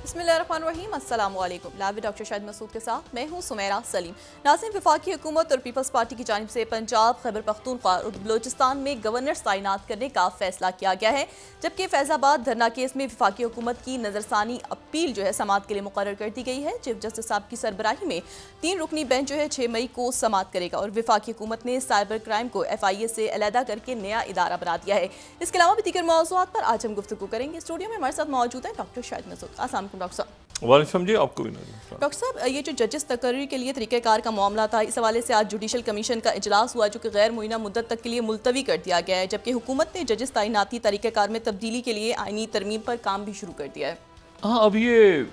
बिस्मिल्लाहिर्रहमानिर्रहीम, अस्सलाम वालेकुम। लाइव डॉक्टर शाहिद मसूद के साथ मैं हूँ सुमेरा सलीम। नाज़रीन, वफाकी हुकूमत और पीपल्स पार्टी की जानिब से पंजाब, खैबर पख्तूनख्वा और बलोचिस्तान में गवर्नर तैनात करने का फैसला किया गया है, जबकि फैजाबाद धरना केस में वफाकी हुकूमत की नजरसानी अपील समात के लिए मुकर्रर कर दी गई है। चीफ जस्टिस साहब की सरबराही में 3 रुकनी बेंच 6 मई को समात करेगा और वफाकी हुकूमत ने साइबर क्राइम को FIA से अलहदा करके नया इदारा बना दिया है। इसके अलावा भी दीगर मौज़ूआत पर आज हम गुफ्तगू करेंगे। स्टूडियो में हमारे साथ मौजूद है डॉक्टर शाहिद मसूद। अस्सलाम वालेकुम डॉक्टर साहब। वालेकुम जी, आपको भी डॉक्टर साहब, ये जो जजेस तकर्री के लिए तरीक़ेकार का मामला था, इस हवाले से आज जुडिशल कमीशन का इजलास हुआ जो कि गैर मुइना मुद्दत तक के लिए मुलतवी कर दिया गया है, जबकि हुकूमत ने जजेस तैनाती तरीक़ेकार में तब्दीली के लिए आईनी तरमीम पर काम भी शुरू कर दिया है। हाँ, अब ये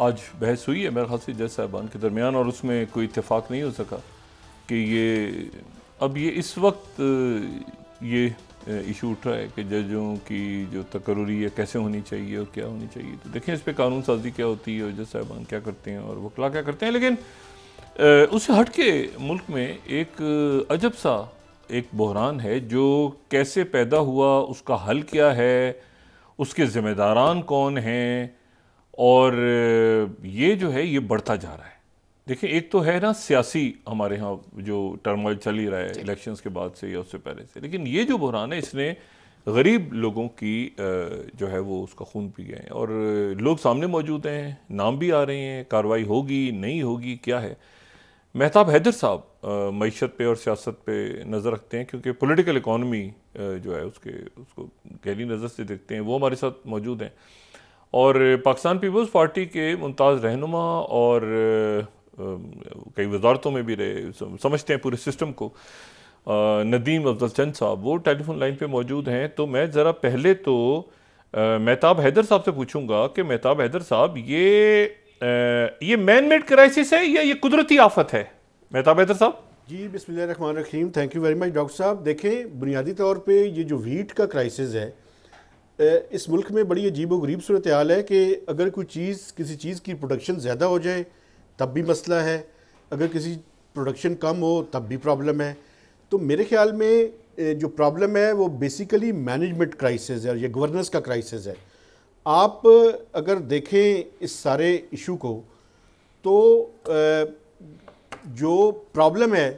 आज बहस हुई है मेरे ख्याल से जज साहबान के दरमियान और उसमें कोई इत्तेफाक नहीं हो सका कि ये इस वक्त ये इशू उठ रहा है कि जजों की जो तकर्री है कैसे होनी चाहिए और क्या होनी चाहिए। तो देखें इस पर कानून साजी क्या होती है और जज साहबान क्या करते हैं और वकला क्या करते हैं। लेकिन उससे हट के मुल्क में एक अजब सा एक बहरान है जो कैसे पैदा हुआ, उसका हल क्या है, उसके ज़िम्मेदारान कौन हैं और ये जो है ये बढ़ता जा रहा है। देखिए, एक तो है ना सियासी, हमारे यहाँ जो टर्मोइल चल ही रहा है इलेक्शंस के बाद से या उससे पहले से, लेकिन ये जो बहरान है इसने गरीब लोगों की जो है वो उसका खून पी गए हैं और लोग सामने मौजूद हैं, नाम भी आ रहे हैं, कार्रवाई होगी नहीं होगी क्या है। मेहताब हैदर साहब मईशत पे और सियासत पे नज़र रखते हैं क्योंकि पॉलिटिकल इकॉनमी जो है उसको गहरी नज़र से देखते हैं, वो हमारे साथ मौजूद हैं और पाकिस्तान पीपल्स पार्टी के मुमताज़ रहनुमा और कई वजारतों में भी रहे, समझते हैं पूरे सिस्टम को। नदीम अफजल चंद साहब वो टेलीफोन लाइन पे मौजूद हैं। तो मैं ज़रा पहले तो मेहताब हैदर साहब से पूछूंगा कि मेहताब हैदर साहब ये मैन मेड क्राइसिस है या ये कुदरती आफत है? मेहताब हैदर साहब जी, बिस्मिल्लाहिर्रहमानिर्रहीम। Thank you very much doctor साहब। देखें, बुनियादी तौर पे ये जो वीट का क्राइसिस है इस मुल्क में बड़ी अजीब व गरीब सूरत हाल है कि अगर कोई चीज़ किसी चीज़ की प्रोडक्शन ज़्यादा हो जाए तब भी मसला है, अगर किसी प्रोडक्शन कम हो तब भी प्रॉब्लम है। तो मेरे ख्याल में जो प्रॉब्लम है वो बेसिकली मैनेजमेंट क्राइसिस है और ये गवर्नेंस का क्राइसिस है। आप अगर देखें इस सारे इशू को तो जो प्रॉब्लम है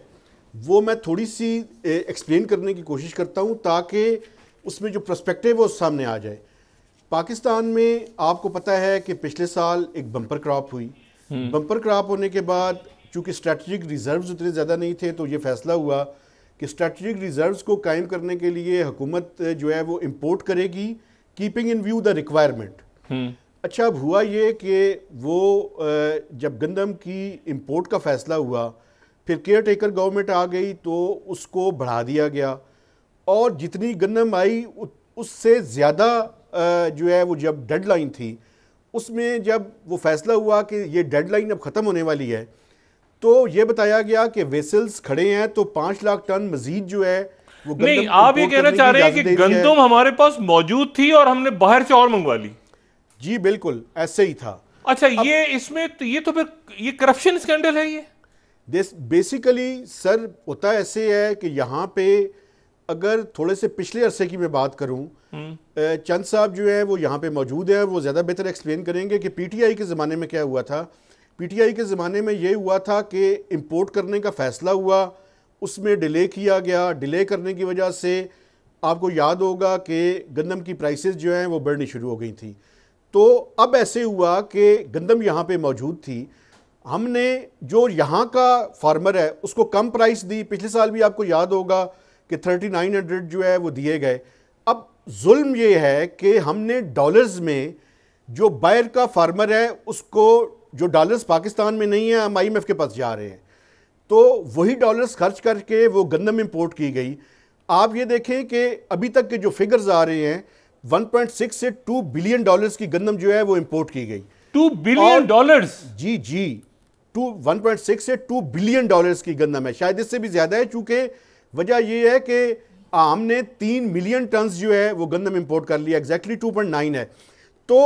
वो मैं थोड़ी सी एक्सप्लेन करने की कोशिश करता हूँ ताकि उसमें जो पर्सपेक्टिव है वो सामने आ जाए। पाकिस्तान में आपको पता है कि पिछले साल एक बम्पर क्रॉप हुई। बम्पर क्रॉप होने के बाद चूंकि स्ट्रेटजिक रिजर्व्स उतने ज़्यादा नहीं थे तो ये फैसला हुआ कि स्ट्रेटजिक रिजर्व्स को कायम करने के लिए हुकूमत जो है वो इंपोर्ट करेगी, keeping in view the requirement. अच्छा, अब हुआ ये कि वो जब गंदम की इंपोर्ट का फैसला हुआ फिर केयर टेकर गवर्नमेंट आ गई तो उसको बढ़ा दिया गया और जितनी गंदम आई उससे ज़्यादा जो है वो जब डेडलाइन थी उसमें जब वो फैसला हुआ कि ये डेडलाइन अब ख़त्म होने वाली है तो ये बताया गया कि वेसल्स खड़े हैं तो 5 लाख टन मजीद जो है वो नहीं, आप ये कहना चाह रहे हैं कि गंदम हमारे पास मौजूद थी और हमने बाहर से और मंगवा ली? जी बिल्कुल ऐसे ही था। अच्छा, ये इसमें तो ये तो फिर ये करप्शन स्कैंडल है। ये बेसिकली सर होता ऐसे है कि यहाँ पे अगर थोड़े से पिछले अरसे की मैं बात करूं, चंद साहब जो है वो यहाँ पे मौजूद है, वो ज़्यादा बेहतर एक्सप्लेन करेंगे कि PTI के ज़माने में क्या हुआ था। PTI के ज़माने में ये हुआ था कि इंपोर्ट करने का फ़ैसला हुआ, उसमें डिले किया गया। डिले करने की वजह से आपको याद होगा कि गंदम की प्राइसेस जो हैं वो बढ़नी शुरू हो गई थी। तो अब ऐसे हुआ कि गंदम यहाँ पे मौजूद थी, हमने जो यहाँ का फार्मर है उसको कम प्राइस दी। पिछले साल भी आपको याद होगा कि 3900 जो है वो दिए गए। अब जुल्म ये है कि हमने डॉलर्स में जो बायर का फार्मर है उसको जो डॉलर्स पाकिस्तान में नहीं है हम IMF के पास जा रहे हैं तो वही डॉलर्स खर्च करके वो गंदम इंपोर्ट की गई। आप ये देखें कि अभी तक के जो फिगर्स आ रहे हैं 1.6 से 2 बिलियन डॉलर्स की गंदम जो है वो इंपोर्ट की गई। 2 बिलियन डॉलर्स? जी 1.6 से 2 बिलियन डॉलर्स की गंदम है, शायद इससे भी ज्यादा है चूंकि वजह यह है कि हमने 3 मिलियन टन्स जो है वो गंदम इंपोर्ट कर लिया, एग्जैक्टली 2.9 है। तो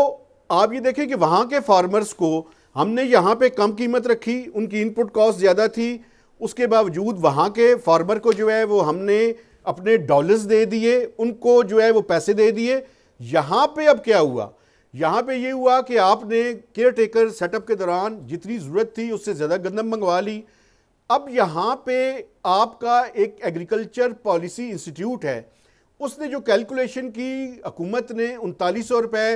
आप ये देखें कि वहाँ के फार्मर्स को हमने यहाँ पे कम कीमत रखी, उनकी इनपुट कॉस्ट ज़्यादा थी, उसके बावजूद वहाँ के फार्मर को जो है वो हमने अपने डॉलर्स दे दिए, उनको जो है वो पैसे दे दिए। यहाँ पे अब क्या हुआ, यहाँ पे ये हुआ कि आपने केयर टेकर सेटअप के दौरान जितनी ज़रूरत थी उससे ज़्यादा गंदम मंगवा ली। अब यहाँ पे आपका एक एग्रीकल्चर पॉलिसी इंस्टीट्यूट है, उसने जो कैलकुलेशन की, हुकूमत ने 3900 रुपये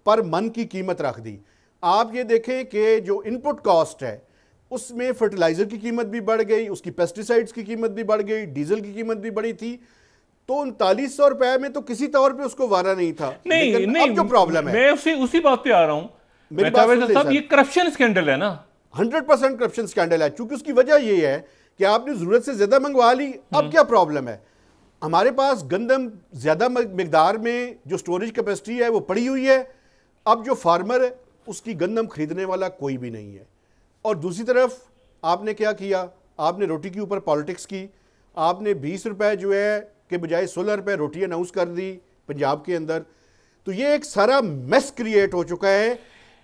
पर मन की कीमत रख दी। आप ये देखें कि जो इनपुट कॉस्ट है उसमें फर्टिलाइज़र की कीमत भी बढ़ गई, उसकी पेस्टिसाइड्स की कीमत भी बढ़ गई, डीजल की कीमत भी बढ़ी थी। तो 3900 रुपए में तो किसी तौर पे उसको वारा नहीं था। नहीं, अब जो प्रॉब्लम है, मैं उसी बात पे आ रहा हूं। मेरी बात सुन साहब, ये करप्शन स्कैंडल है ना, 100% करप्शन स्कैंडल है। चूंकि उसकी वजह ये है कि आपने जरूरत से ज्यादा मंगवा ली। अब क्या प्रॉब्लम है, हमारे पास गंदम ज्यादा मिकदार में जो स्टोरेज कैपेसिटी है वो पड़ी हुई है। अब जो फार्मर है उसकी गंदम खरीदने वाला कोई भी नहीं है। और दूसरी तरफ आपने क्या किया, आपने रोटी के ऊपर पॉलिटिक्स की। आपने 20 रुपए जो है के बजाय 16 रुपए रोटी अनाउंस कर दी पंजाब के अंदर। तो ये एक सारा मेस क्रिएट हो चुका है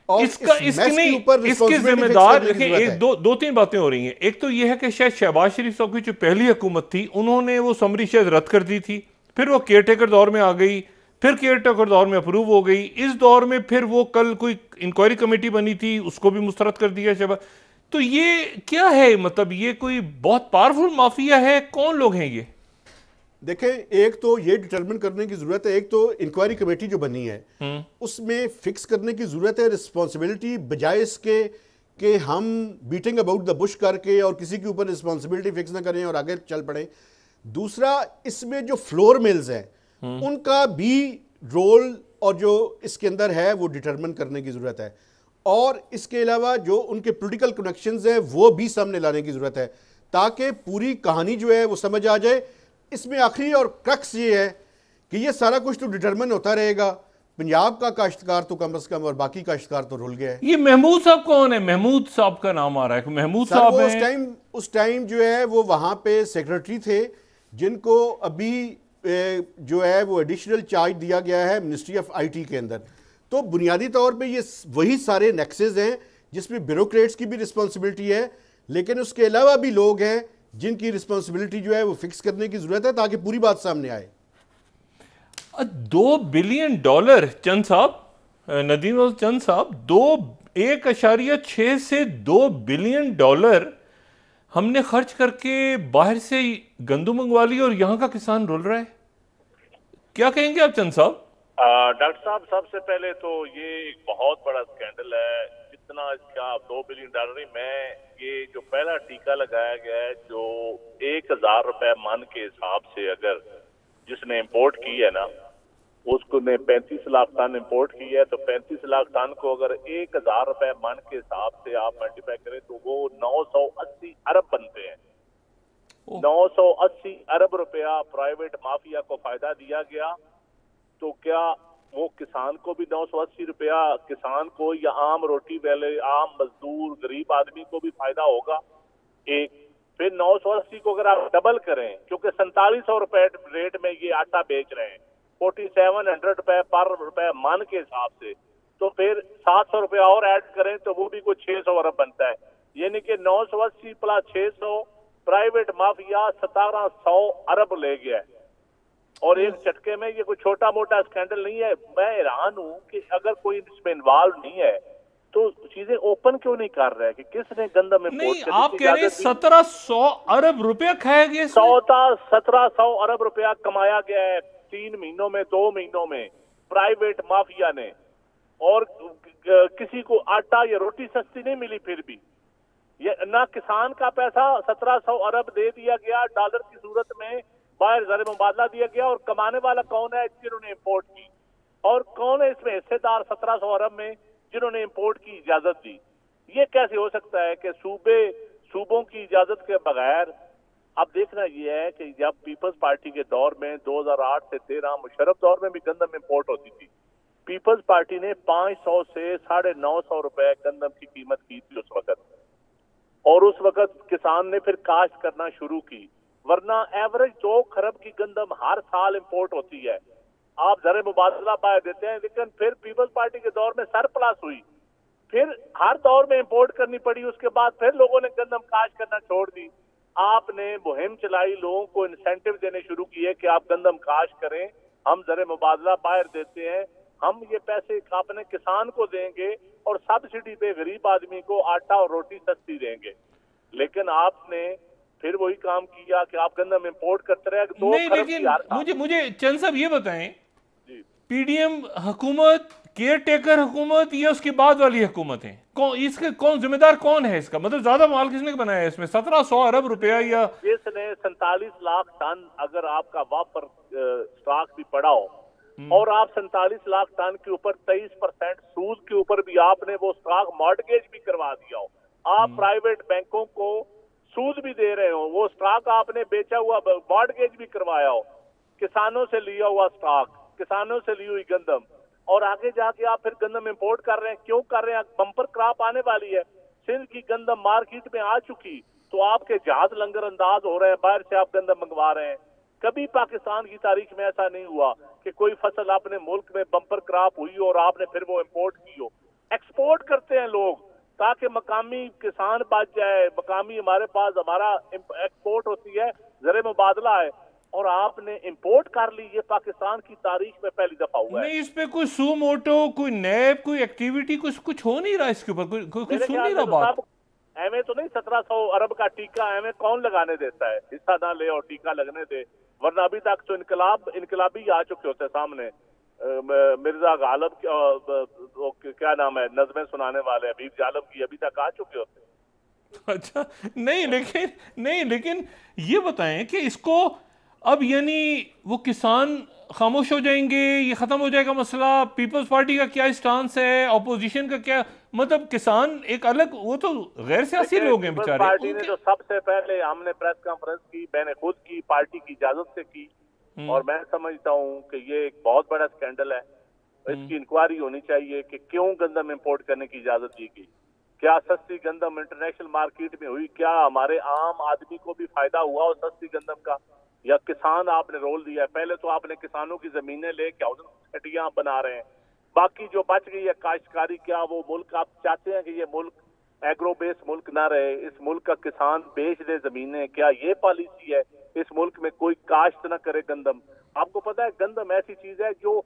और इसका इसके ऊपर इसके जिम्मेदार देखिए, एक दो तीन बातें हो रही हैं। एक तो यह है कि शायद शहबाज शरीफ साहब की जो पहली हुकूमत थी उन्होंने वो समरी शायद रद्द कर दी थी, फिर वो केयर टेकर दौर में आ गई, फिर केयर टेकर दौर में अप्रूव हो गई। इस दौर में फिर वो कल कोई इंक्वायरी कमेटी बनी थी, उसको भी मुस्तरद कर दिया शहबाज। तो ये क्या है, मतलब ये कोई बहुत पावरफुल माफिया है? कौन लोग हैं ये? देखें, एक तो ये डिटरमिन करने की जरूरत है, एक तो इंक्वायरी कमेटी जो बनी है उसमें फिक्स करने की जरूरत है रिस्पॉन्सिबिलिटी, बजाय इसके कि हम बीटिंग अबाउट द बुश करके और किसी के ऊपर रिस्पॉन्सिबिलिटी फिक्स ना करें और आगे चल पड़े। दूसरा, इसमें जो फ्लोर मिल्स हैं उनका भी रोल और जो इसके अंदर है वो डिटरमिन करने की जरूरत है। और इसके अलावा जो उनके पॉलिटिकल कनेक्शंस हैं वो भी सामने लाने की जरूरत है, ताकि पूरी कहानी जो है वो समझ आ जाए। इसमें आखिरी और क्रक्स ये है कि ये सारा कुछ तो डिटरमिन होता रहेगा, पंजाब का काश्तकार तो कम से कम और बाकी काश्तकार तो रुल गया है। ये महमूद साहब कौन है? महमूद साहब का नाम आ रहा है, महमूद साहब उस टाइम जो है वो वहां पे सेक्रेटरी थे, जिनको अभी जो है वो एडिशनल चार्ज दिया गया है मिनिस्ट्री ऑफ आईटी के अंदर। तो बुनियादी तौर पे ये वही सारे नेक्सेस हैं जिसमें ब्यूरोक्रेट्स की भी रिस्पॉन्सिबिलिटी है, लेकिन उसके अलावा भी लोग हैं जिनकी रिस्पॉन्सिबिलिटी जो है वो फिक्स करने की जरूरत है ताकि पूरी बात सामने आए। $2 बिलियन चंद साहब, नदीम चंद साहब, 1.6 से $2 बिलियन हमने खर्च करके बाहर से गंदम मंगवा ली और यहां का किसान रुल रहा है। क्या कहेंगे आप चंद साहब? डॉक्टर साहब, सबसे पहले तो ये एक बहुत बड़ा स्कैंडल है। जितना इसका $2 बिलियन मैं ये जो पहला टीका लगाया गया है जो 1000 रुपए मन के हिसाब से अगर जिसने इंपोर्ट की है ना, उसको ने 35 लाख टन इंपोर्ट की है, तो 35 लाख टन को अगर 1000 रुपए मन के हिसाब से आप मल्टीप्लाई करें तो वो 980 अरब बनते हैं। 980 अरब रुपया प्राइवेट माफिया को फायदा दिया गया। तो क्या वो किसान को भी 980 रुपया, किसान को या आम रोटी वाले आम मजदूर गरीब आदमी को भी फायदा होगा? एक फिर 980 को अगर आप डबल करें, क्योंकि 4700 रुपए रेट में ये आटा बेच रहे हैं, 4700 रुपए पर रुपए मन के हिसाब से, तो फिर 700 रुपया और ऐड करें तो वो भी कुछ 600 अरब बनता है। यानी कि 980 प्लस 600 प्राइवेट माफिया 1700 अरब ले गया है। और एक झटके में ये कोई छोटा मोटा स्कैंडल नहीं है। मैं हैरान हूं कि अगर कोई इसमें इन्वॉल्व नहीं है तो चीजें ओपन क्यों नहीं कर रहे हैं कि किसने गंदम नहीं, आप कह रहे हैं 1700 अरब रुपया खाया गया, 1700 अरब रुपया कमाया गया है 3 महीनों में, 2 महीनों में प्राइवेट माफिया ने। और किसी को आटा या रोटी सस्ती नहीं मिली, फिर भी ये ना किसान का पैसा 1700 अरब दे दिया गया डॉलर की सूरत में, बाहर ज़र मुबादला दिया गया। और कमाने वाला कौन है? जिन्होंने इंपोर्ट की। और कौन है इसमें हिस्सेदार 1700 अरब में जिन्होंने इंपोर्ट की इजाजत दी? ये कैसे हो सकता है कि सूबों की इजाजत के बगैर? अब देखना यह है कि जब पीपल्स पार्टी के दौर में 2008 से 13 मुशर्रफ दौर में भी गंदम इंपोर्ट होती थी, पीपल्स पार्टी ने 500 से 950 रुपए गंदम की कीमत की थी उस वक्त। और उस वक्त किसान ने फिर काश्त करना शुरू की, वरना एवरेज 2 खरब की गंदम हर साल इंपोर्ट होती है। आप ज़र मुबादला बाहर देते हैं, लेकिन फिर पीपल्स पार्टी के दौर में सरप्लस हुई, फिर हर दौर में इंपोर्ट करनी पड़ी। उसके बाद फिर लोगों ने गंदम काश्त करना छोड़ दी। आपने मुहिम चलाई, लोगों को इंसेंटिव देने शुरू किए कि आप गंदम काश्त करें, हम ज़र मुबादला बाहर देते हैं, हम ये पैसे अपने किसान को देंगे और सब्सिडी पे गरीब आदमी को आटा और रोटी सस्ती देंगे। लेकिन आपने फिर वही काम किया कि आप गंदम इंपोर्ट करते रहे। नहीं, लेकिन मुझे चंद साहब ये बताएं, पीडीएम हुकूमत, केयर टेकर हुकूमत या उसके बाद वाली हुकूमत है, कौन जिम्मेदार कौन है इसका? मतलब ज्यादा माल किसने बनाया है इसमें? 1700 अरब रुपया या इसने 47 लाख टन अगर आपका वापर स्टॉक भी पड़ा हो और आप 47 लाख टन के ऊपर 23% सूद के ऊपर भी आपने वो स्टॉक मॉर्टगेज भी करवा दिया हो, आप प्राइवेट बैंकों को सूद भी दे रहे हो, वो स्टॉक आपने बेचा हुआ मॉर्टगेज भी करवाया हो, किसानों से लिया हुआ स्टॉक, किसानों से ली हुई गंदम, और आगे जाके आप फिर गंदम इंपोर्ट कर रहे हैं। क्यों कर रहे हैं? बम्पर क्रॉप आने वाली है, सिंध की गंदम मार्केट में आ चुकी, तो आपके जहाज लंगर अंदाज हो रहे हैं, बाहर से आप गंदम मंगवा रहे हैं। कभी पाकिस्तान की तारीख में ऐसा नहीं हुआ कि कोई फसल अपने मुल्क में बम्पर क्रॉप हुई और आपने फिर वो इंपोर्ट की हो। एक्सपोर्ट करते हैं लोग ताकि मकामी किसान बच जाए, मकामी हमारे पास हमारा एक्सपोर्ट होती है, ज़र मुबादला है, और आपने इंपोर्ट कर ली। ये पाकिस्तान की तारीख में पहली दफा हुआ है। नहीं, इस पे कोई सू मोटो, कोई नैब, कोई एक्टिविटी, कुछ हो नहीं रहा इसके ऊपर, कोई सुन नहीं रहा बात। एवं तो नहीं 1700 अरब का टीका एवं कौन लगाने देता है? हिस्सा ना ले और टीका लगने दे, वरना अभी तक तो इनकलाबी आ चुके होते सामने। मिर्जा गालिब क्या नाम है, नज़में सुनाने वाले हबीब जालिब की अभी तक आ चुके होते। अच्छा, नहीं लेकिन ये बताएं कि इसको अब यानी वो किसान खामोश हो जाएंगे, ये खत्म हो जाएगा मसला? पीपल्स पार्टी का क्या स्टांस है, ऑपोजिशन का क्या? मतलब किसान एक अलग, वो तो गैर सियासी लोग हैं बेचारे। पार्टी ने तो सबसे पहले हमने प्रेस कॉन्फ्रेंस की, मैंने खुद की, पार्टी की इजाजत से की, और मैं समझता हूँ कि ये एक बहुत बड़ा स्कैंडल है। इसकी इंक्वायरी होनी चाहिए कि क्यों गंदम इंपोर्ट करने की इजाजत दी गई। क्या सस्ती गंदम इंटरनेशनल मार्केट में हुई? क्या हमारे आम आदमी को भी फायदा हुआ उस सस्ती गंदम का, या किसान आपने रोल दिया? पहले तो आपने किसानों की जमीनें लेके हाउसिंग सोसाइटियां बना रहे हैं, बाकी जो बच गई है काश्तकारी, क्या वो मुल्क आप चाहते हैं कि ये मुल्क एग्रो बेस मुल्क ना रहे, इस मुल्क का किसान बेच दे जमीनें? क्या ये पॉलिसी है? इस मुल्क में कोई काश्त ना करे गंदम? आपको पता है गंदम ऐसी चीज है जो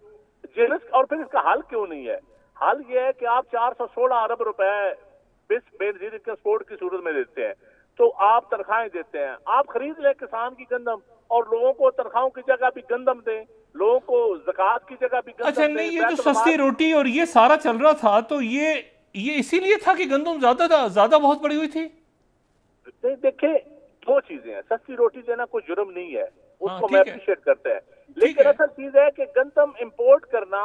जिन्स, और फिर इसका हल क्यों नहीं है? हल ये है कि आप 416 अरब रुपए बेनजीर एक्सपोर्ट की सूरत में देते हैं, तो आप तनख्वाहें देते हैं, आप खरीद लें किसान की गंदम और लोगों को तनख्वाहों की जगह भी गंदम दें, लोगों को ज़कात की जगह भी गंदम। अच्छा, नहीं, ये जो सस्ती रोटी और ये सारा चल रहा था, तो ये इसीलिए था कि गंदम ज्यादा बहुत पड़ी हुई थी। देखिए, दो चीजें हैं, सस्ती रोटी देना कोई जुर्म नहीं है, उसको मैं अप्रिशिएट करते हैं, लेकिन असल चीज है कि गंदम इंपोर्ट करना,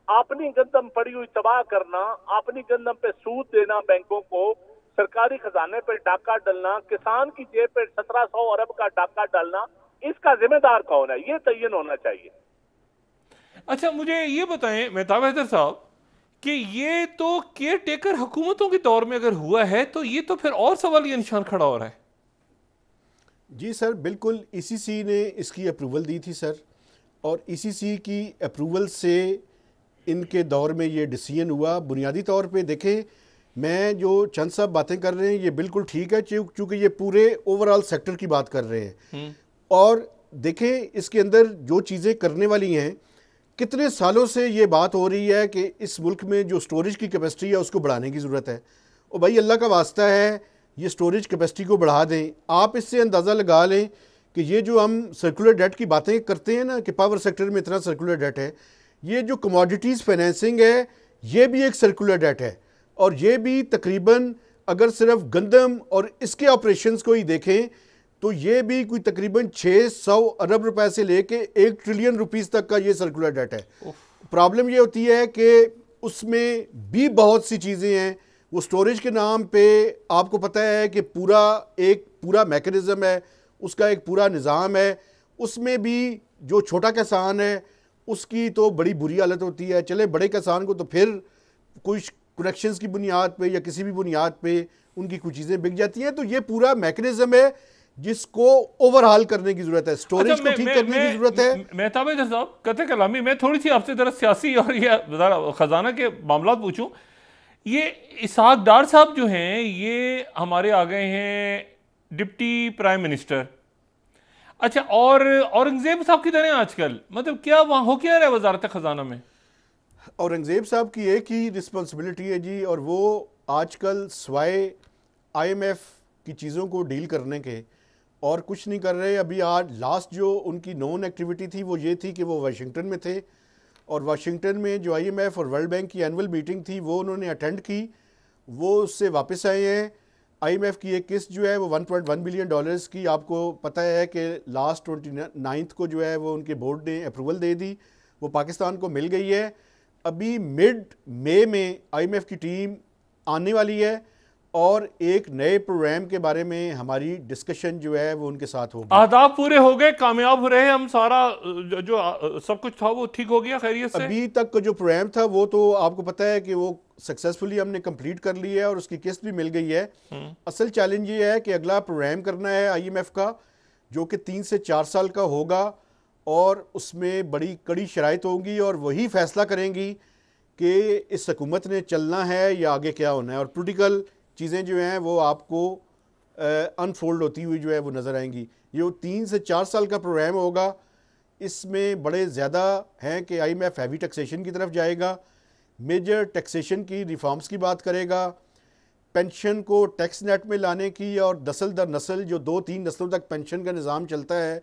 अपनी गंदम पड़ी हुई तबाह करना, अपनी गंदम पे सूद देना बैंकों को, सरकारी खजाने पे डाका डालना, किसान की जेब पे 1700 अरब का डाका डालना, इसका जिम्मेदार कौन है? ये तयन होना चाहिए। अच्छा, मुझे ये बताएं मेहताब हैदर साहब कि ये तो केयर टेकर हुकूमतों के दौर में अगर हुआ है, तो ये तो फिर और सवाल ये निशान खड़ा हो रहा है। जी सर, बिल्कुल ईसीसी ने इसकी अप्रूवल दी थी सर, और ईसीसी की अप्रूवल से इनके दौर में ये डिसीजन हुआ। बुनियादी तौर पे देखें, मैं जो चंद साहब बातें कर रहे हैं ये बिल्कुल ठीक है, चूँकि ये पूरे ओवरऑल सेक्टर की बात कर रहे हैं। और देखें इसके अंदर जो चीज़ें करने वाली हैं, कितने सालों से ये बात हो रही है कि इस मुल्क में जो स्टोरेज की कैपेसिटी है उसको बढ़ाने की ज़रूरत है। और भाई अल्लाह का वास्ता है, ये स्टोरेज कैपेसिटी को बढ़ा दें। आप इससे अंदाज़ा लगा लें कि ये जो हम सर्कुलर डेट की बातें करते हैं ना, कि पावर सेक्टर में इतना सर्कुलर डेट है, ये जो कमोडिटीज़ फाइनेंसिंग है ये भी एक सर्कुलर डेट है, और ये भी तकरीबन अगर सिर्फ गंदम और इसके ऑपरेशंस को ही देखें तो ये भी कोई तकरीबन 600 अरब रुपए से लेके 1 ट्रिलियन रुपीस तक का ये सर्कुलर डेट है। प्रॉब्लम ये होती है कि उसमें भी बहुत सी चीज़ें हैं। वो स्टोरेज के नाम पे आपको पता है कि पूरा मैकेनिज्म है, उसका एक पूरा निज़ाम है, उसमें भी जो छोटा किसान है उसकी तो बड़ी बुरी हालत होती है। चले बड़े किसान को तो फिर कोई कनेक्शंस की बुनियाद पे या किसी भी बुनियाद पे उनकी कुछ चीज़ें बिक जाती हैं। तो ये पूरा मैकेनिज्म है जिसको ओवरहाल करने की जरूरत है, स्टोरेज को ठीक करने की जरूरत है। मेहताब हैदर साहब, कतई कलामी, मैं थोड़ी सी आपसे जरा सियासी और ये खजाना के मामला पूछूं। ये इसहाक डार साहब जो हैं ये हमारे आ गए हैं डिप्टी प्राइम मिनिस्टर। अच्छा, और औरंगजेब साहब किधर हैं आजकल? मतलब क्या वहाँ हो क्या रहा है वजारत खजाना में? औरंगज़ेब साहब की एक ही रिस्पॉन्सिबिलिटी है जी, और वो आजकल स्वाय IMF की चीज़ों को डील करने के और कुछ नहीं कर रहे। अभी आज लास्ट जो उनकी नॉन एक्टिविटी थी वो ये थी कि वो वाशिंगटन में थे, और वाशिंगटन में जो IMF और वर्ल्ड बैंक की एनुअल मीटिंग थी वो उन्होंने अटेंड की, वो उससे वापस आए हैं। IMF की एक किस्त जो है वो $1.1 बिलियन की, आपको पता है कि लास्ट 29 को जो है वो उनके बोर्ड ने अप्रूवल दे दी, वो पाकिस्तान को मिल गई है। अभी मिड मई में IMF की टीम आने वाली है और एक नए प्रोग्राम के बारे में हमारी डिस्कशन जो है वो उनके साथ होगी। आदाब पूरे हो गए, कामयाब हो रहे हम, सारा जो सब कुछ था वो ठीक हो गया खैरियत से? अभी तक का जो प्रोग्राम था वो तो आपको पता है कि वो सक्सेसफुली हमने कंप्लीट कर लिया है और उसकी किस्त भी मिल गई है। असल चैलेंज ये है कि अगला प्रोग्राम करना है IMF का, जो कि 3 से 4 साल का होगा, और उसमें बड़ी कड़ी शराइत होंगी और वही फैसला करेंगी कि इस हुकूमत ने चलना है या आगे क्या होना है। और पॉलिटिकल चीज़ें जो हैं वो आपको अनफोल्ड होती हुई जो है वो नज़र आएंगी। ये 3 से 4 साल का प्रोग्राम होगा, इसमें बड़े ज़्यादा हैं कि IMF हैवी टैक्सेशन की तरफ जाएगा, मेजर टैक्सेशन की रिफॉर्म्स की बात करेगा, पेंशन को टैक्स नेट में लाने की, और नस्ल दर नस्ल जो 2-3 नस्लों तक पेंशन का निज़ाम चलता है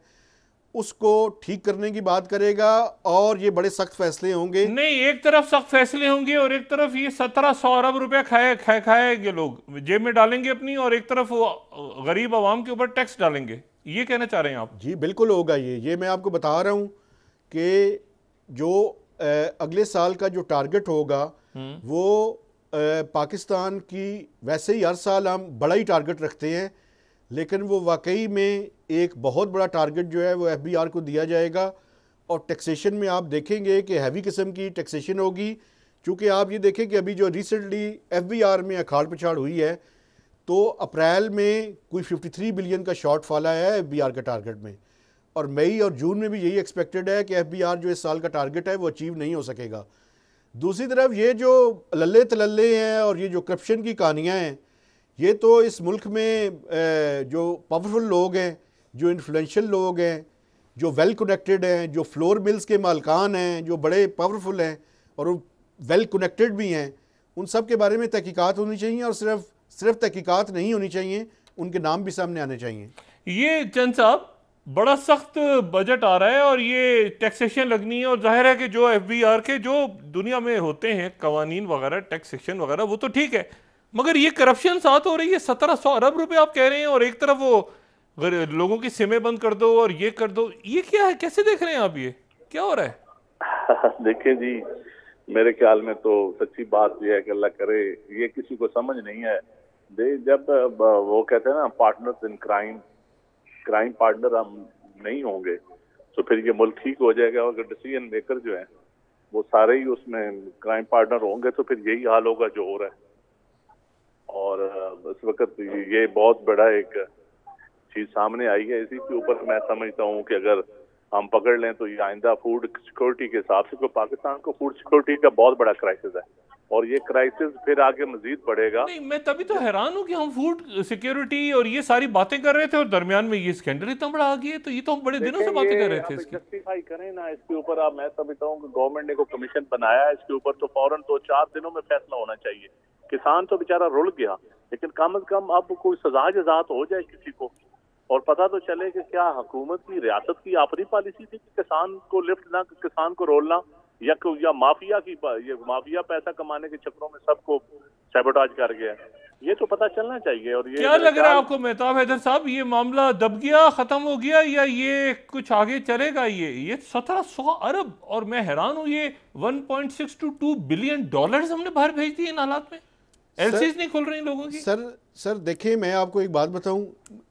उसको ठीक करने की बात करेगा, और ये बड़े सख्त फैसले होंगे। नहीं, एक तरफ सख्त फैसले होंगे और एक तरफ ये 1700 अरब रुपया खाएंगे लोग, जेब में डालेंगे अपनी, और एक तरफ वो गरीब आवाम के ऊपर टैक्स डालेंगे। ये कहना चाह रहे हैं आप? जी बिल्कुल होगा ये मैं आपको बता रहा हूँ कि जो अगले साल का जो टारगेट होगा वो पाकिस्तान की, वैसे ही हर साल हम बड़ा ही टारगेट रखते हैं, लेकिन वो वाकई में एक बहुत बड़ा टारगेट जो है वो FBR को दिया जाएगा। और टैक्सेशन में आप देखेंगे कि हैवी किस्म की टैक्सेशन होगी, क्योंकि आप ये देखें कि अभी जो रिसेंटली FBR में अखाड़ पछाड़ हुई है, तो अप्रैल में कोई 53 बिलियन का शॉर्टफॉल आया है FBR के टारगेट में, और मई और जून में भी यही एक्सपेक्टेड है कि FBR जो इस साल का टारगेट है वो अचीव नहीं हो सकेगा। दूसरी तरफ ये जो लल्ले तलल्ले हैं और ये जो करप्शन की कहानियाँ हैं, ये तो इस मुल्क में जो पावरफुल लोग हैं, जो इन्फ्लुएंशियल लोग हैं, जो वेल कनेक्टेड हैं, जो फ्लोर मिल्स के मालकान हैं, जो बड़े पावरफुल हैं और वेल कनेक्टेड भी हैं, उन सब के बारे में तहकीकात होनी चाहिए, और सिर्फ तहकीकात नहीं होनी चाहिए, उनके नाम भी सामने आने चाहिए। ये चंद साहब, बड़ा सख्त बजट आ रहा है और ये टैक्सेशन लगनी है, और जाहिर है कि जो FBR के जो दुनिया में होते हैं कवानीन वगैरह, टैक्सेशन वगैरह, वो तो ठीक है, मगर ये करप्शन साथ हो रही है। 1700 अरब रुपए आप कह रहे हैं, और एक तरफ वो लोगों की सिमें बंद कर दो और ये कर दो, ये क्या है? कैसे देख रहे हैं आप, ये क्या हो रहा है? देखें जी, मेरे ख्याल में तो सच्ची बात यह है कि अल्लाह करे ये किसी को समझ नहीं है। जब वो कहते हैं ना, पार्टनर्स इन क्राइम पार्टनर हम नहीं होंगे तो फिर ये मुल्क ठीक हो जाएगा। अगर डिसीजन मेकर जो है वो सारे ही उसमें क्राइम पार्टनर होंगे तो फिर यही हाल होगा जो हो रहा है। और इस वक्त ये बहुत बड़ा एक चीज सामने आई है, इसी के ऊपर मैं समझता हूँ कि अगर हम पकड़ लें तो ये आइंदा फूड सिक्योरिटी के हिसाब से, तो पाकिस्तान को फूड सिक्योरिटी का बहुत बड़ा क्राइसिस है, और ये क्राइसिस फिर आगे मजीद बढ़ेगा। नहीं, मैं तभी तो हैरान हूँ कि हम फूड सिक्योरिटी और ये सारी बातें कर रहे थे और दरमियान में ये स्कैंडल इतना बड़ा आ गया, तो ये तो हम बड़े दिनों से बातें कर रहे थे इसकी। जस्टिफाई करें ना इसके ऊपर। आप, मैं समझता हूँ कि गवर्नमेंट ने को कमीशन बनाया है इसके ऊपर, तो फौरन 2-4 दिनों में फैसला होना चाहिए। किसान तो बेचारा रुल गया, लेकिन कम से कम अब कोई सजा जजात हो जाए किसी को, और पता तो चले कि क्या हुकूमत की, रियासत की अपनी पॉलिसी थी कि किसान को लिफ्ट ना, किसान को रोलना, या माफिया की, ये माफिया पैसा कमाने के चक्करों में सबको सैबोटाज कर गया। ये तो पता चलना चाहिए। और ये क्या लग रहा है आपको मेहताब हैदर साहब, ये मामला दब गया, खत्म हो गया, या ये कुछ आगे चलेगा? ये 1700 अरब, और मैं हैरान हूँ, ये 1.6 to 2 बिलियन डॉलर्स हमने बाहर भेज दिए इन हालात में। एलसीज नहीं खुल रही लोगों की। सर देखिए, मैं आपको एक बात बताऊं,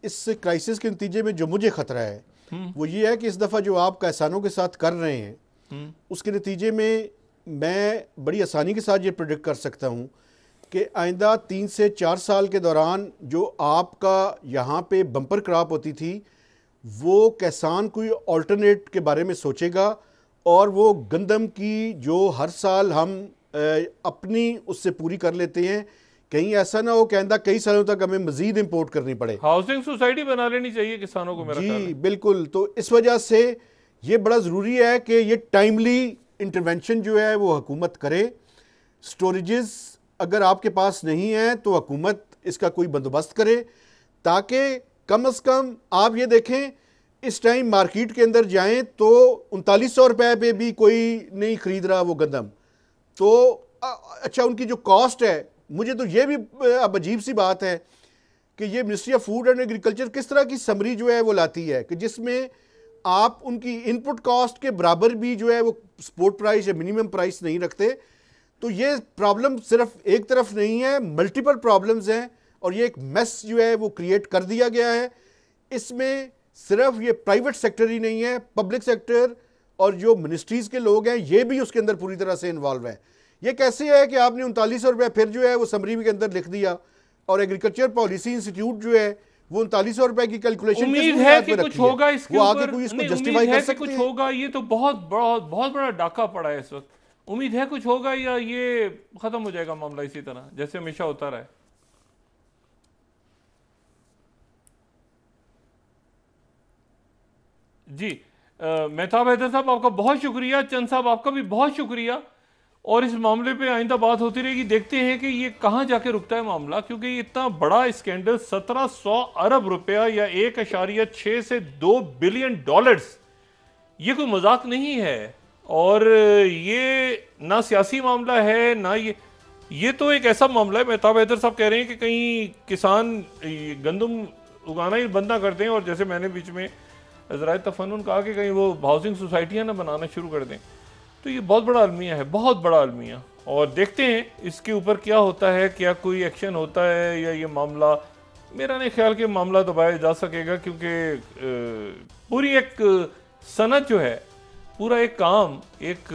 इस क्राइसिस के नतीजे में जो मुझे खतरा है वो ये है कि इस दफ़ा जो आप किसानों के साथ कर रहे हैं, उसके नतीजे में मैं बड़ी आसानी के साथ ये प्रेडिक्ट कर सकता हूँ कि आइंदा 3 से 4 साल के दौरान जो आपका यहाँ पे बम्पर क्रॉप होती थी, वो किसान कोई ऑल्टरनेट के बारे में सोचेगा, और वो गंदम की जो हर साल हम अपनी उससे पूरी कर लेते हैं, कहीं ऐसा ना हो कि आइंदा कई सालों तक हमें मजीद इंपोर्ट करनी पड़े। हाउसिंग सोसाइटी बना लेनी चाहिए किसानों को, मेरा ख्याल है। जी बिल्कुल। तो इस वजह से ये बड़ा ज़रूरी है कि ये टाइमली इंटरवेंशन जो है वो हुकूमत करे। स्टोरेजेस अगर आपके पास नहीं है तो हुकूमत इसका कोई बंदोबस्त करे, ताकि कम से कम आप ये देखें इस टाइम मार्केट के अंदर जाएं तो 3900 रुपए पे भी कोई नहीं खरीद रहा वो गंदम। तो अच्छा, उनकी जो कॉस्ट है, मुझे तो ये भी अब अजीब सी बात है कि ये ministry of food and agriculture किस तरह की समरी जो है वो लाती है कि जिसमें आप उनकी इनपुट कॉस्ट के बराबर भी जो है वो सपोर्ट प्राइस या मिनिमम प्राइस नहीं रखते। तो ये प्रॉब्लम सिर्फ एक तरफ नहीं है, मल्टीपल प्रॉब्लम्स हैं और ये एक मेस जो है वो क्रिएट कर दिया गया है। इसमें सिर्फ ये प्राइवेट सेक्टर ही नहीं है, पब्लिक सेक्टर और जो मिनिस्ट्रीज के लोग हैं ये भी उसके अंदर पूरी तरह से इन्वॉल्व है। ये कैसे है कि आपने 3900 रुपये फिर जो है वो समरी के अंदर लिख दिया और एग्रीकल्चर पॉलिसी इंस्टीट्यूट जो है वो 3900 रुपए की कैलकुलेशन उम्मीद है कि कुछ होगा इसके ऊपर, कोई इसको जस्टिफाई कर सकते कुछ हैं? होगा। ये तो बहुत बड़ा डाका पड़ा है इस वक्त। उम्मीद है कुछ होगा या ये खत्म हो जाएगा मामला इसी तरह जैसे हमेशा होता रहा है? जी मेहताब हैदर साहब आपका बहुत शुक्रिया, चंद साहब आपका भी बहुत शुक्रिया। और इस मामले पे आइंदा बात होती रहेगी। देखते हैं कि ये कहां जाके रुकता है मामला, क्योंकि ये इतना बड़ा स्कैंडल 1700 अरब रुपया या 1.6 से 2 बिलियन डॉलर्स, ये कोई मजाक नहीं है। और ये ना सियासी मामला है ना ये तो एक ऐसा मामला है। मेहताब हैदर साहब कह रहे हैं कि कहीं किसान गंदम उगाना ही बंद ना कर दें और जैसे मैंने बीच में ज़राए तफन्नुन कहा कि कहीं वो हाउसिंग सोसाइटियाँ ना बनाना शुरू कर दें। तो ये बहुत बड़ा अलमिया है, बहुत बड़ा अलमिया। और देखते हैं इसके ऊपर क्या होता है, क्या कोई एक्शन होता है या ये मामला, मेरा नहीं ख्याल कि मामला दबाया जा सकेगा, क्योंकि पूरी एक सनत जो है, पूरा एक काम, एक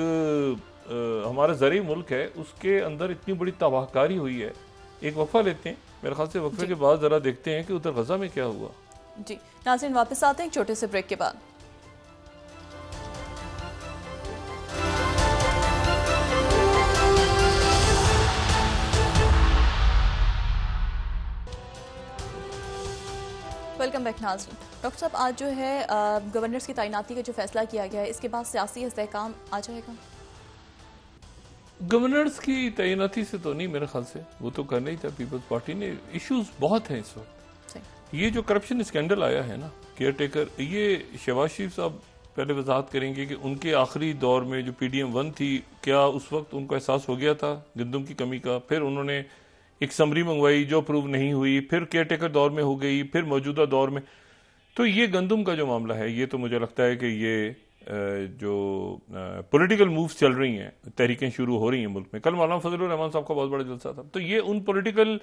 हमारा ज़री मुल्क है, उसके अंदर इतनी बड़ी तबाहकारी हुई है। एक वक्फा लेते हैं, मेरे ख्याल से वक्फे के बाद ज़रा देखते हैं कि उधर गज़ा में क्या हुआ। जी नाज़रीन, वापस आते हैं एक छोटे से ब्रेक के बाद। वेलकम बैक नाज़रीन। डॉक्टर साहब, आज जो है गवर्नर्स की तैनाती का जो फैसला किया गया है, इसके बाद सियासी इस्तेहकाम आ जाएगा? गवर्नर्स की तैनाती से तो नहीं, मेरे ख्याल से वो तो करना ही था। पीपल्स पार्टी ने इश्यूज बहुत हैं इस वक्त। ये जो करप्शन स्कैंडल आया है ना, केयर टेकर, ये शहबाज शरीफ साहब पहले वजाहत करेंगे कि उनके आखिरी दौर में जो PDM 1 थी, क्या उस वक्त उनको एहसास हो गया था गंदम की कमी का? फिर उन्होंने एक समरी मंगवाई जो अप्रूव नहीं हुई, फिर केयर टेकर दौर में हो गई, फिर मौजूदा दौर में। तो ये गंदम का जो मामला है, ये तो मुझे लगता है कि ये जो पॉलिटिकल मूव्स चल रही हैं, तहरीकें शुरू हो रही हैं मुल्क में। कल मौलाना फजलुर रहमान साहब का बहुत बड़ा जलसा था, तो ये उन पॉलिटिकल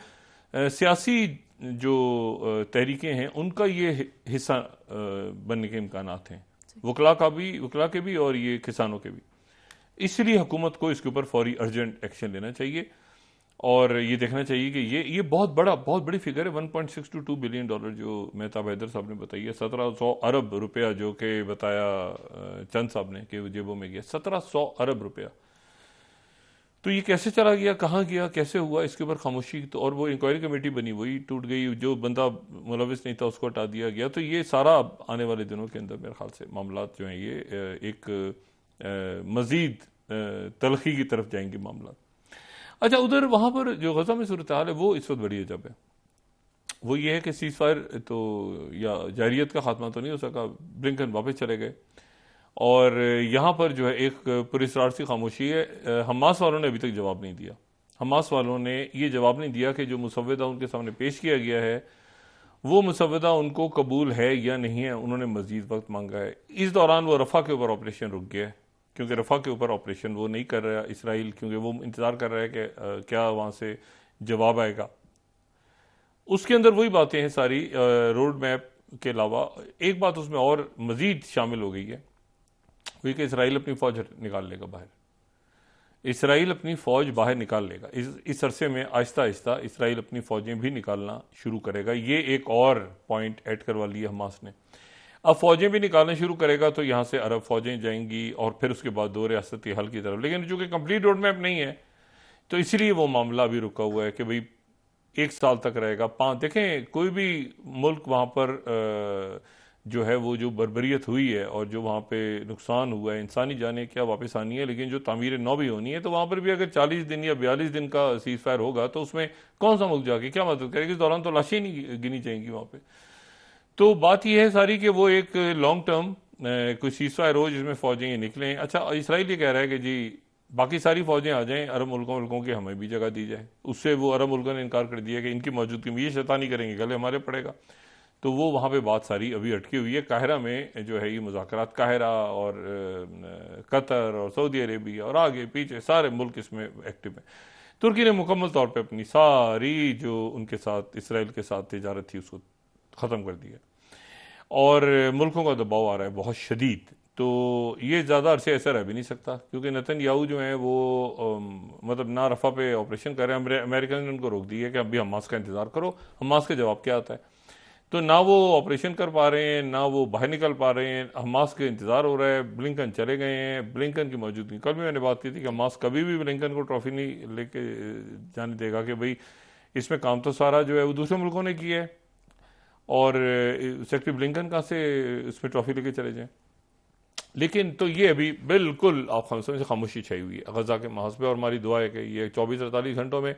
सियासी जो तहरीकें हैं उनका ये हिस्सा बनने के इम्कानात हैं, वकला के भी और ये किसानों के भी। इसलिए हुकूमत को इसके ऊपर फौरी अर्जेंट एक्शन लेना चाहिए और ये देखना चाहिए कि ये बहुत बड़ी फिगर है। 1.622 बिलियन डॉलर जो मेहताब हैदर साहब ने बताई है, 1700 अरब रुपया जो कि बताया चंद साहब ने कि जेबों में गया 1700 अरब रुपया। तो ये कैसे चला गया, कहाँ गया, कैसे हुआ, इसके ऊपर खामोशी। तो और वो इंक्वायरी कमेटी बनी, वही टूट गई, जो बंदा मुलविस नहीं था उसको हटा दिया गया। तो ये सारा आने वाले दिनों के अंदर मेरे ख्याल से मामला जो हैं ये एक मजीद तलखी की तरफ जाएंगे मामला। अच्छा, उधर वहाँ पर जो गजा में सूरत हाल है वो इस वक्त बड़ी अजब है। वो ये है कि सीज फायर तो या जारियत का खात्मा तो नहीं हो सका, ब्लिंकन वापस चले गए और यहाँ पर जो है एक पुरस्कार सी खामोशी है। हमास वालों ने अभी तक जवाब नहीं दिया। हमास वालों ने ये जवाब नहीं दिया कि जो मुसव्वदा उनके सामने पेश किया गया है वो मुसव्वदा उनको कबूल है या नहीं है। उन्होंने मजीद वक्त मांगा है। इस दौरान वो रफा के ऊपर ऑपरेशन रुक गया है, क्योंकि रफा के ऊपर ऑपरेशन वो नहीं कर रहा इसराइल, क्योंकि वो इंतजार कर रहा है कि क्या वहाँ से जवाब आएगा। उसके अंदर वही बातें हैं सारी, रोड मैप के अलावा एक बात उसमें और मजीद शामिल हो गई है, वही कि इसराइल अपनी फौज निकाल लेगा बाहर। इसराइल अपनी फौज बाहर निकाल लेगा। इस अरसे में आहिस्ता आहिस्ता इसराइल अपनी फौजें भी निकालना शुरू करेगा। ये एक और पॉइंट ऐड करवा लिया हमास ने। अब फौजें भी निकालना शुरू करेगा तो यहाँ से अरब फौजें जाएंगी और फिर उसके बाद 2 रियासती हल की तरफ। लेकिन चूंकि कंप्लीट रोड मैप नहीं है तो इसलिए वो मामला भी रुका हुआ है कि भाई 1 साल तक रहेगा। देखें, कोई भी मुल्क वहाँ पर जो है वो जो बर्बरियत हुई है और जो वहाँ पे नुकसान हुआ है, इंसानी जाने क्या वापस आनी है, लेकिन जो तामीर नौ भी होनी है, तो वहाँ पर भी अगर 40 दिन या 42 दिन का सीज फायर होगा तो उसमें कौन सा मुल्क जाके क्या मदद करेगा? इस दौरान तो लाशें नहीं गिनी जाएंगी वहाँ पे। तो बात यह है सारी कि वो एक लॉन्ग टर्म कोई सीज फायर हो जिसमें फौजें निकलें। अच्छा, इसराइल ये कह रहा है कि जी बाकी सारी फौजें आ जाएं, अरब मुल्कों की हमें भी जगह दी जाए। उससे वो अरब मुल्कों ने इनकार कर दिया कि इनकी मौजूदगी में ये शैतानी करेंगे, गले हमारे पड़ेगा। तो वो वहाँ पे बात सारी अभी अटकी हुई है। काहिरा में जो है ये मुज़ाकरात, काहिरा और कतर और सऊदी अरेबिया और आगे पीछे सारे मुल्क इसमें एक्टिव हैं। तुर्की ने मुकम्मल तौर पे अपनी सारी जो उनके साथ इसराइल के साथ तिजारत थी उसको ख़त्म कर दिया और मुल्कों का दबाव आ रहा है बहुत शदीद। तो ये ज़्यादा अरसे ऐसा रह भी नहीं सकता, क्योंकि नेतन्याहू जो हैं वो मतलब ना रफ़ा पे ऑपरेशन कर रहे हैं। अमेरिका ने उनको रोक दिया कि अभी हमास का इंतज़ार करो, हमास का जवाब क्या आता है। तो ना वो ऑपरेशन कर पा रहे हैं, ना वो बाहर निकल पा रहे हैं, हमास के इंतज़ार हो रहा है। ब्लिंकन चले गए हैं, ब्लिंकन की मौजूदगी, कल भी मैंने बात की थी कि हमास कभी भी ब्लिंकन को ट्रॉफी नहीं लेके जाने देगा कि भाई इसमें काम तो सारा जो है वो दूसरे मुल्कों ने किया है और सेक्रेटरी ब्लिंकन कहाँ से इसमें ट्रॉफी लेके चले जाएं। लेकिन तो ये अभी बिल्कुल आप से खामोशी छाई हुई है गजा के महाज पे, और हमारी दुआ है कि ये 24-48 घंटों में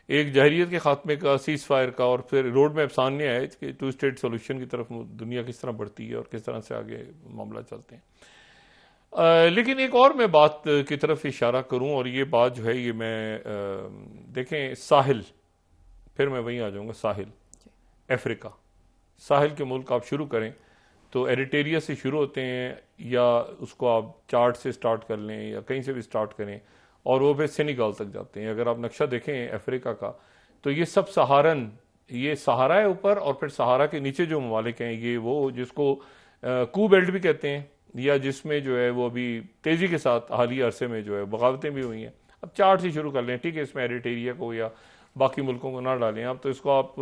एक जहरीत के खात्मे का, सीज फायर का और फिर रोड मैप सामने आए कि 2 स्टेट सोल्यूशन की तरफ दुनिया किस तरह बढ़ती है और किस तरह से आगे मामला चलते हैं। लेकिन एक और मैं बात की तरफ इशारा करूं, और ये बात जो है ये मैं देखें साहिल, फिर मैं वहीं आ जाऊंगा, साहिल अफ्रीका, साहिल के मुल्क आप शुरू करें तो एरिटेरिया से शुरू होते हैं, या उसको आप चार्ट से स्टार्ट कर लें या कहीं से भी स्टार्ट करें और वो फिर सेनेगल तक जाते हैं। अगर आप नक्शा देखें अफ्रीका का तो ये सब सहारन, ये सहारा है ऊपर, और फिर सहारा के नीचे जो ममालिक हैं ये वो जिसको कू बेल्ट भी कहते हैं, या जिसमें जो है वो अभी तेजी के साथ हालिया अरसे में जो है बगावतें भी हुई हैं। अब चार्ट से शुरू कर लें, ठीक है, इसमें एरिटेरिया को या बाकी मुल्कों को ना डालें आप, तो इसको आप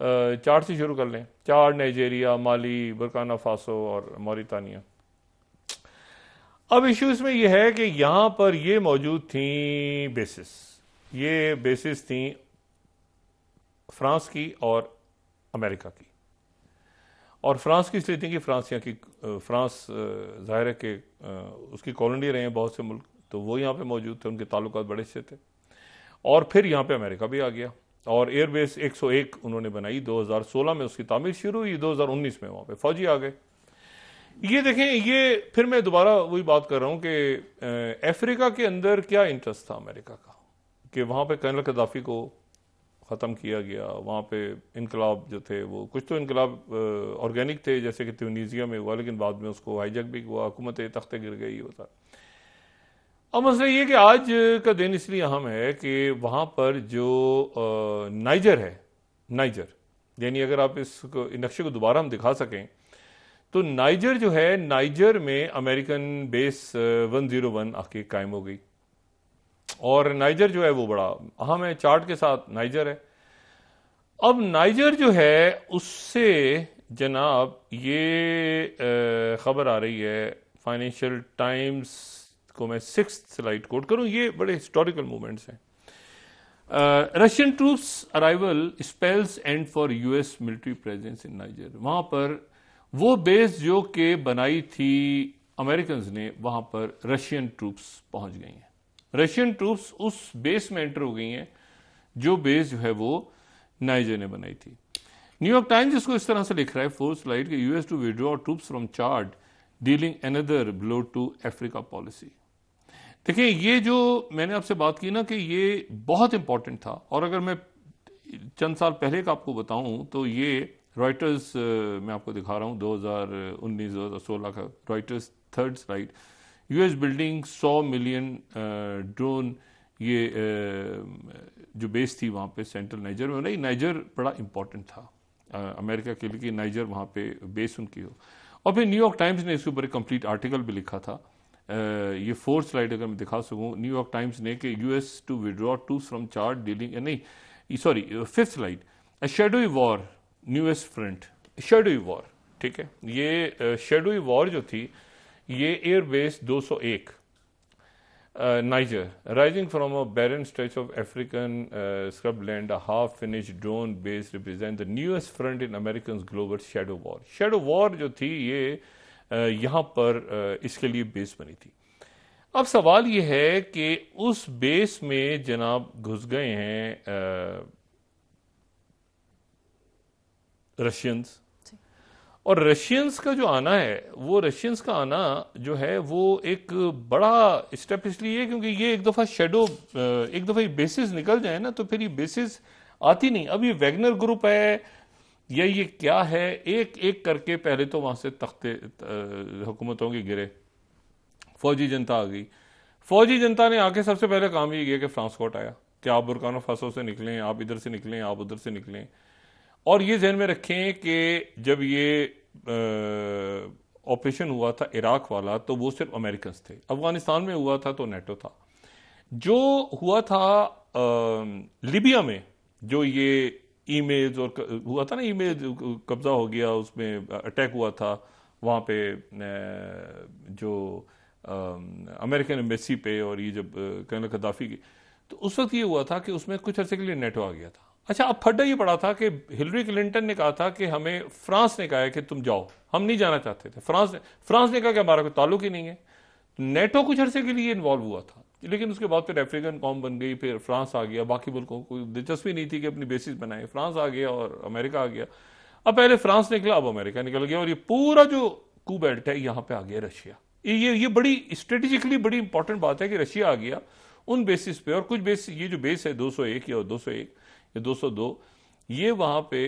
चार्ट से शुरू कर लें। चार्ट नाइजेरिया, माली, बुर्किना फासो और मॉरितानिया। अब इशू इसमें यह है कि यहां पर ये मौजूद थी बेसिस, ये बेसिस थी फ्रांस की और अमेरिका की। और फ्रांस की इसलिए थी कि फ्रांस जाहिर है कि उसकी कॉलोनी रहे हैं बहुत से मुल्क, तो वो यहाँ पे मौजूद थे, उनके ताल्लुकात बड़े से थे। और फिर यहाँ पे अमेरिका भी आ गया और एयरबेस 101 उन्होंने बनाई, 2016 में उसकी तामीर शुरू हुई, 2019 में वहाँ पे फौजी आ गए। ये देखें, ये फिर मैं दोबारा वही बात कर रहा हूँ कि अफ्रीका के अंदर क्या इंटरेस्ट था अमेरिका का कि वहाँ पे कर्नल गद्दाफी को ख़त्म किया गया। वहाँ पे इनकलाब जो थे वो कुछ तो इनकलाब ऑर्गेनिक थे, जैसे कि ट्यूनीसिया में हुआ, लेकिन बाद में उसको हाईजैक भी हुआ, हुकूमत तख्ते गिर गई होता। अब मसला ये कि आज का दिन इसलिए अहम है कि वहाँ पर जो नाइजर है, नाइजर यानी अगर आप इस नक्शे को दोबारा हम दिखा सकें तो नाइजर जो है, नाइजर में अमेरिकन बेस 101 आके कायम हो गई और नाइजर जो है वो बड़ा अहम है, चार्ट के साथ नाइजर है। अब नाइजर जो है उससे जनाब ये खबर आ रही है, फाइनेंशियल टाइम्स को मैं 6th स्लाइड कोट करूं, ये बड़े हिस्टोरिकल मूवमेंट्स हैं। Russian troops arrival spells and for US military presence in niger. वहां पर वो बेस जो कि बनाई थी अमेरिकन ने, वहां पर रशियन ट्रूप्स पहुंच गई हैं। रशियन ट्रूप्स उस बेस में एंटर हो गई हैं जो बेस जो है वो नाइजर ने बनाई थी। न्यूयॉर्क टाइम्स इसको इस तरह से लिख रहा है, 4th स्लाइड, कि US to withdraw troops from Chad dealing another blow to Africa policy. देखिए, ये जो मैंने आपसे बात की ना कि ये बहुत इंपॉर्टेंट था, और अगर मैं चंद साल पहले का आपको बताऊं तो ये रॉयटर्स मैं आपको दिखा रहा हूं 2019-2016 का Reuters 3rd slide, US building 100 million drone, ये जो बेस थी वहां पे सेंट्रल नाइजर में। नहीं, नाइजर बड़ा इंपॉर्टेंट था अमेरिका के लिए कि नाइजर वहां पे बेस उनकी हो। और फिर न्यूयॉर्क टाइम्स ने इसके ऊपर एक कंप्लीट आर्टिकल भी लिखा था। ये 4th स्लाइड अगर मैं दिखा सकूं, न्यूयॉर्क टाइम्स ने कि US to withdraw troops from Chad dealing, नहीं sorry 5th slide, a shadowy war newest front, shadowy war, ठीक है। ये शैडोई वॉर जो थी ये airbase 201 Niger, rising from a barren stretch of African scrubland, a half-finished drone base represents the newest front in Americans' global shadow war. Shadow war जो थी ये यहाँ पर इसके लिए बेस बनी थी. अब सवाल ये है कि उस बेस में जनाब घुस गए हैं रशियंस, और रशियंस का जो आना है, वो रशियंस का आना जो है वो एक बड़ा स्टेप इसलिए है क्योंकि ये एक दफ़ा एक दफ़ा ये बेसिस निकल जाए ना तो फिर ये बेसिस आती नहीं. अब ये वैगनर ग्रुप है या ये क्या है, एक एक करके पहले तो वहां से तख्ते हुकूमतों के गिरे, फौजी जनता आ गई. फौजी जनता ने आके सबसे पहले काम ये किया कि फ्रांस को हटाया कि आप बुरकाना फासो से निकलें, आप इधर से निकलें, आप उधर से निकलें. और ये जहन में रखें कि जब ये ऑपरेशन हुआ था इराक वाला तो वो सिर्फ अमेरिकन थे, अफगानिस्तान में हुआ था तो नेटो था. जो हुआ था लीबिया में, जो ये ईमेल्स और हुआ था ना, ईमेल कब्जा हो गया, उसमें अटैक हुआ था वहाँ पे जो अमेरिकन एम्बेसी पे, और ये जब कर्नल गद्दाफी की, तो उस वक्त ये हुआ था कि उसमें कुछ अर्से के लिए नेटो आ गया था. अच्छा, अब फड्डा ये पड़ा था कि हिलरी क्लिंटन ने कहा था कि हमें, फ्रांस ने कहा है कि तुम जाओ, हम नहीं जाना चाहते थे. फ्रांस ने कहा कि हमारा कोई ताल्लुक ही नहीं है. नेटो कुछ अर्से के लिए इन्वॉल्व हुआ था, लेकिन उसके बाद फिर अफ्रीकन कौम बन गई, फिर फ्रांस आ गया. बाकी मुल्कों को दिलचस्पी नहीं थी कि अपनी बेसिस बनाए, फ्रांस आ गया और अमेरिका आ गया. अब पहले फ्रांस निकला, अब अमेरिका निकल गया, और ये पूरा जो कू बेल्ट है यहाँ पे आ गया रशिया. ये बड़ी स्ट्रेटेजिकली बड़ी इंपॉर्टेंट बात है कि रशिया आ गया उन बेसिस पे. और कुछ बेस, ये जो बेस है 201 या 201 या 202, ये वहाँ पे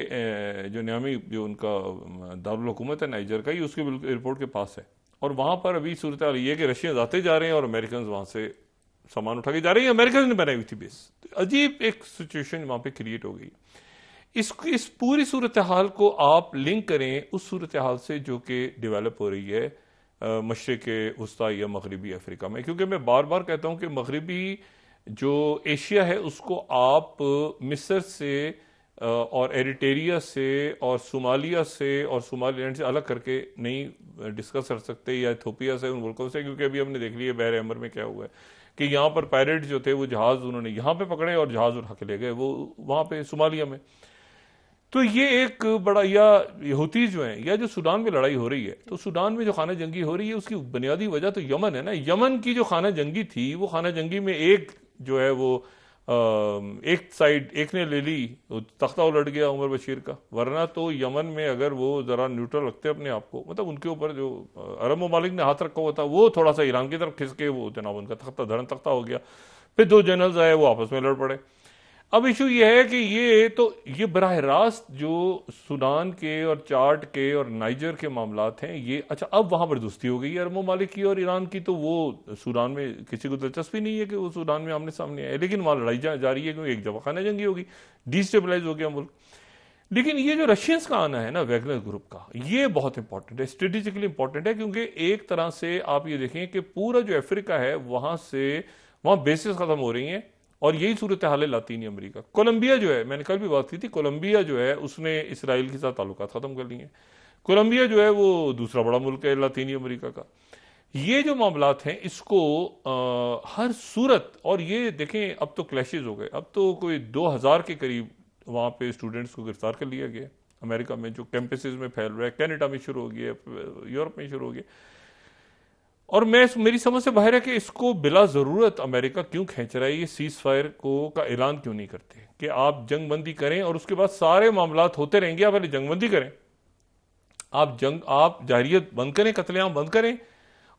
जो नियामी जो उनका दारुल हुकूमत है नाइजर का, ये उसके एयरपोर्ट के पास है. और वहाँ पर अभी सूरत हाल ये कि रशियन आते जा रहे हैं और अमेरिकन वहाँ से सामान उठा के जा रहे हैं. अमेरिकन ने बनाई हुई थी बेस. अजीब एक सिचुएशन वहाँ पे क्रिएट हो गई. इस पूरी सूरत हाल को आप लिंक करें उस सूरत हाल से जो कि डेवलप हो रही है मशरिक़ वस्ता या मगरबी अफ्रीका में. क्योंकि मैं बार बार कहता हूँ कि मगरबी जो एशिया है उसको आप मिस्र से और एरिटेरिया से और सोमालिया से और सोमालीलैंड से अलग करके नहीं डिस्कस कर सकते, या इथोपिया से, उन मुल्कों से. क्योंकि अभी हमने देख लिया बहर अहमर में क्या हुआ है कि यहाँ पर पायरेट जो थे वो जहाज उन्होंने यहाँ पे पकड़े और जहाज उठा के ले गए वो वहाँ पे सोमालिया में. तो ये एक बड़ा, या हुती जो है, या जो सूडान में लड़ाई हो रही है, तो सूडान में जो खाना जंगी हो रही है उसकी बुनियादी वजह तो यमन है ना. यमन की जो खाना जंगी थी, वो खाना जंगी में एक जो है वो एक साइड एक ने ले ली, तख्ता उलट गया उमर बशीर का. वरना तो यमन में अगर वो जरा न्यूट्रल रखते अपने आप को, मतलब उनके ऊपर जो अरब ममालिक ने हाथ रखा हुआ था वो थोड़ा सा ईरान की तरफ खिसके वो जनाब उनका तख्ता धरम तख्ता हो गया. फिर दो जनरल्स आए, वो आपस में लड़ पड़े. अब इशू ये है कि ये बराह रास्त जो सूडान के और चार्ट के और नाइजर के मामलात हैं ये, अच्छा अब वहां पर दोस्ती हो गई है अरब ममालिक की और ईरान की, तो वो सूडान में किसी को दिलचस्पी नहीं है कि वो सूडान में आमने सामने आए. लेकिन वहां लड़ाई जा रही है क्योंकि एक जगह खाना जंगी होगी, डिस्टेबलाइज हो गया मुल्क. लेकिन ये जो रशियंस का आना है ना वैगनर ग्रुप का, ये बहुत इंपॉर्टेंट है, स्ट्रेटेजिकली इंपॉर्टेंट है. क्योंकि एक तरह से आप ये देखें कि पूरा जो अफ्रीका है वहां बेसिस खत्म हो रही हैं, और यही सूरत हाल है लातीनी अमेरिका. कोलंबिया जो है, मैंने कल भी बात की थी, कोलंबिया जो है उसने इसराइल के साथ ताल्लुकात खत्म कर लिए हैं. कोलंबिया जो है वो दूसरा बड़ा मुल्क है लातीनी अमेरिका का. ये जो मामलात हैं इसको हर सूरत, और ये देखें अब तो क्लैशेज हो गए, अब तो कोई 2000 के करीब वहां पे स्टूडेंट्स को गिरफ्तार कर लिया गया अमेरिका में, जो कैंपसेस में फैल रहा है, कनाडा में शुरू हो गया, यूरोप में शुरू हो गया. और मेरी समझ से बाहर है कि इसको बिला जरूरत अमेरिका क्यों खींच रहा है, ये सीज फायर का ऐलान क्यों नहीं करते कि आप जंगबंदी करें और उसके बाद सारे मामलात होते रहेंगे. आप पहले जंगबंदी करें, आप जाहिरियत बंद करें, कत्लेआम बंद करें,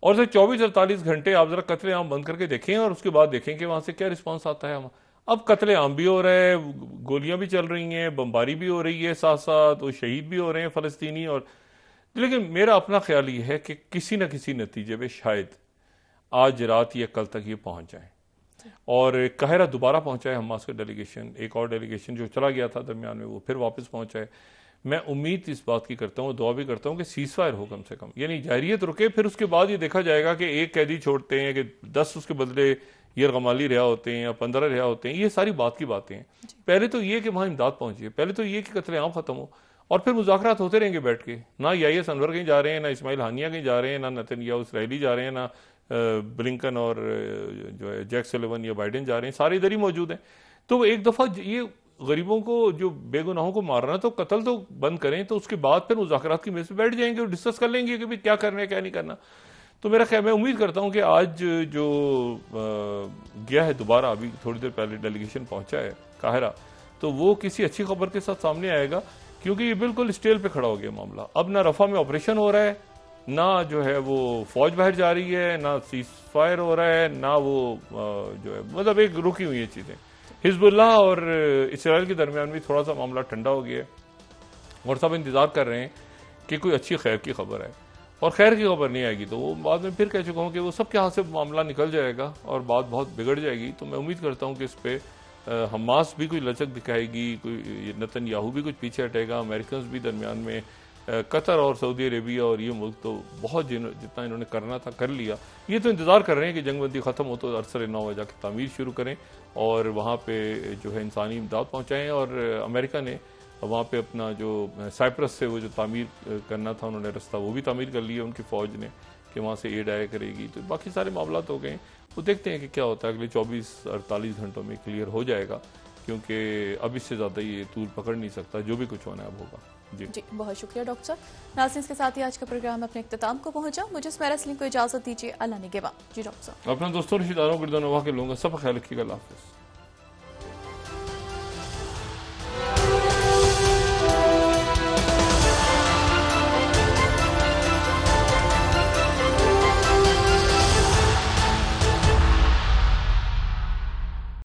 और से 24-48 घंटे आप जरा कत्लेआम बंद करके देखें और उसके बाद देखें कि वहां से क्या रिस्पॉन्स आता है. अब कत्लेआम भी हो रहा है, गोलियां भी चल रही हैं, बमबारी भी हो रही है, साथ साथ वो शहीद भी हो रहे हैं फलस्तीनी. और लेकिन मेरा अपना ख्याल ये है कि किसी न किसी नतीजे पे शायद आज रात या कल तक ये पहुंच जाए और काहिरा दोबारा पहुंचाए हमास का डेलीगेशन, एक और डेलीगेशन जो चला गया था दरमियान में वो फिर वापस पहुंचाए. मैं उम्मीद इस बात की करता हूँ, दुआ भी करता हूँ कि सीज फायर हो कम से कम, यानी जारियत रुके. फिर उसके बाद ये देखा जाएगा कि एक कैदी छोड़ते हैं कि 10 उसके बदले यरगमाली रिहा होते हैं या 15 रिहा होते हैं. ये सारी बात की बातें हैं. पहले तो ये कि वहां इमदाद पहुंची, पहले तो ये कि कत्लेआम खत्म हो, और फिर मुज़ाकरात होते रहेंगे बैठ के. ना याहिया अनवर कहीं जा रहे हैं, ना इस्माइल हानिया कहीं जा रहे हैं, ना नेतन्याहू इसराइली जा रहे हैं, ना ब्लिंकन और जो है जैक सलिवन या बाइडेन जा रहे हैं, सारे इधर ही मौजूद हैं। तो एक दफ़ा ये गरीबों को जो बेगुनाहों को मारना तो कत्ल तो बंद करें, तो उसके बाद फिर मुज़ाकरात की मेज़ पे बैठ जाएंगे और डिस्कस कर लेंगे कि भाई क्या करना है क्या नहीं करना। तो मेरा ख्याल, मैं उम्मीद करता हूँ कि आज जो गया है दोबारा, अभी थोड़ी देर पहले डेलीगेशन पहुंचा है काहिरा, तो वो किसी अच्छी खबर के साथ सामने आएगा, क्योंकि ये बिल्कुल स्टेल पे खड़ा हो गया मामला। अब ना रफा में ऑपरेशन हो रहा है, ना जो है वो फौज बाहर जा रही है, ना सीज फायर हो रहा है, ना वो जो है मतलब एक रुकी हुई है चीज़ें। हिजबुल्लाह और इसराइल के दरमियान भी थोड़ा सा मामला ठंडा हो गया है और सब इंतज़ार कर रहे हैं कि कोई अच्छी खैर की खबर है, और खैर की खबर नहीं आएगी तो वो बाद में फिर कह चुका हूँ कि वो सबके हाथ से मामला निकल जाएगा और बात बहुत बिगड़ जाएगी। तो मैं उम्मीद करता हूँ कि इस पर हमास भी कोई लचक दिखाएगी, कोई नेतन्याहू भी कुछ पीछे हटेगा, अमेरिकन भी दरमियान में, कतर और सऊदी अरेबिया और ये मुल्क तो बहुत जितना इन्होंने करना था कर लिया। ये तो इंतज़ार कर रहे हैं कि जंगबंदी ख़त्म हो तो अरसर 9 बजे की तामीर शुरू करें और वहाँ पे जो है इंसानी इमदाद पहुँचाएँ। और अमेरिका ने वहाँ पे अपना जो साइप्रस से वो जो तामीर करना था उन्होंने रास्ता, वो भी तामीर कर लिया उनकी फ़ौज ने कि वहाँ से एड आया करेगी। तो बाकी सारे मामला हो गए, वो देखते हैं कि क्या होता है। अगले 24-48 घंटों में क्लियर हो जाएगा, क्योंकि अब इससे ज़्यादा ये तूल पकड़ नहीं सकता, जो भी कुछ होना है अब होगा। जी बहुत शुक्रिया डॉक्टर। नाज़रीन, के साथ ही आज का प्रोग्राम अपने इख्तिताम को पहुंचा। मुझे सुमेरा सलीम को इजाज़त दीजिए। अल्लाह निगहबान। जी डॉक्टर साहब, अपने दोस्तों रिश्तेदारों गिरदोनवा के लोगों का सब ख्याल रखिएगा। अल्लाह हाफ़िज़।